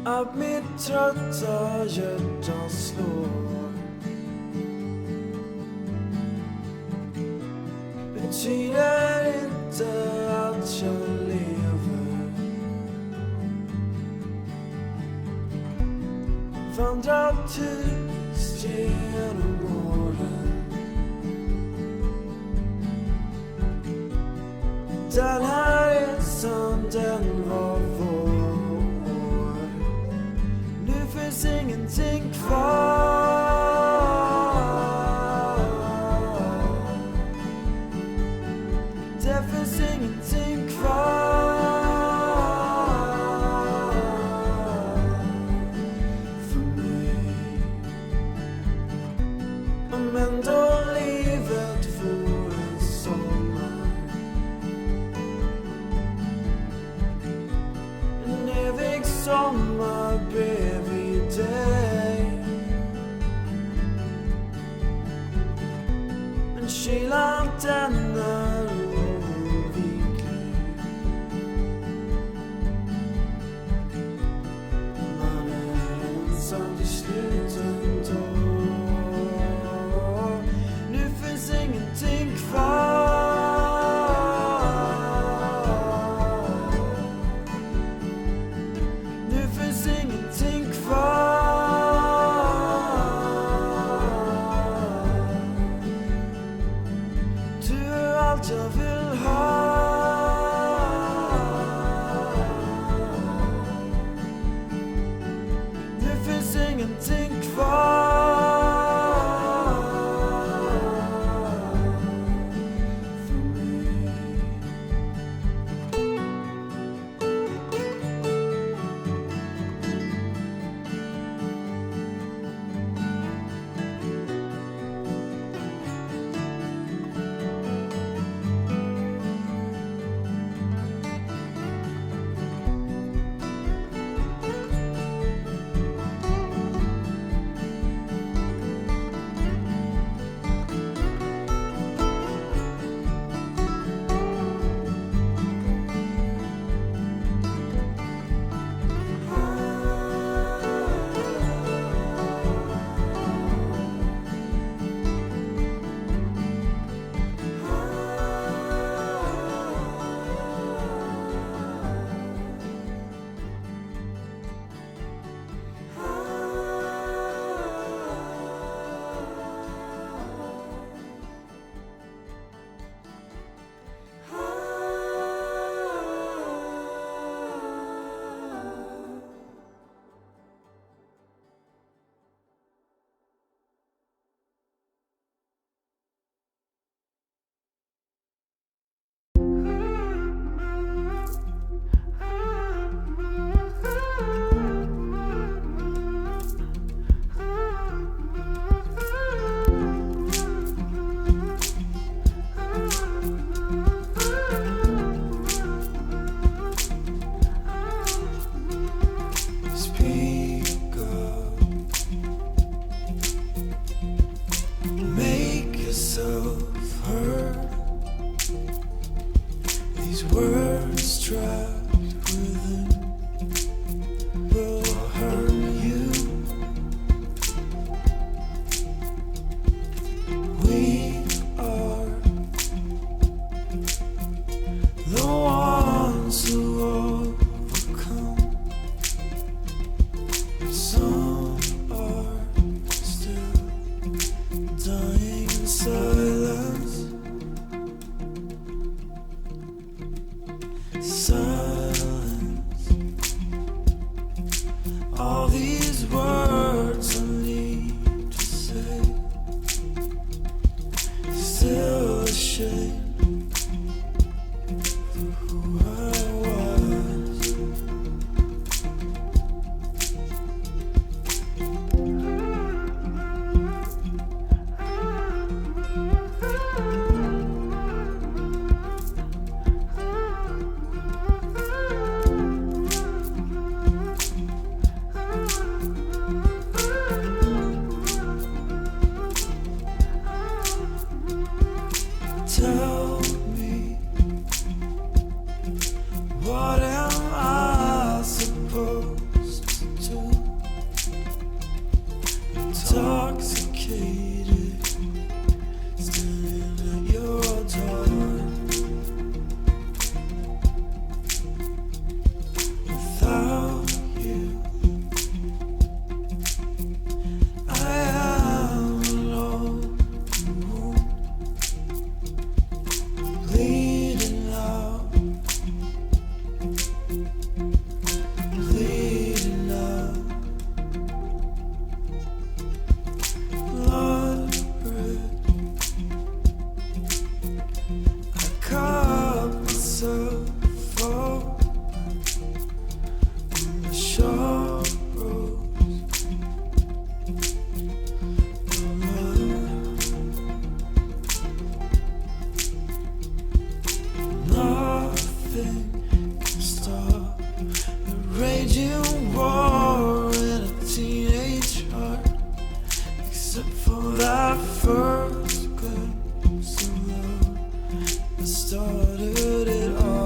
att mitt trötta hjärta slår. Betyder inte att jag lever. Vandrar tyst genom åren. Den här resan, den var vår. Nu finns ingenting kvar. Det finns ingenting kvar för mig. Men då livet får en sommar, en evig sommar bredvid dig. Men kylan den är oviklig. Man är ensam till slut ändå. Nu finns ingenting kvar. Nu finns ingenting kvar. Du är allt jag vill ha. Nu finns ingenting kvar för mig. Speak up. Make yourself heard. These words trapped within will harm you. We are the ones who overcome. Some are still dying in silence. Silence. All these words I need to say. Still ashamed for who I was. Tell me, what am I supposed to raging war in a teenage heart. Except for that first glimpse of love that started it all.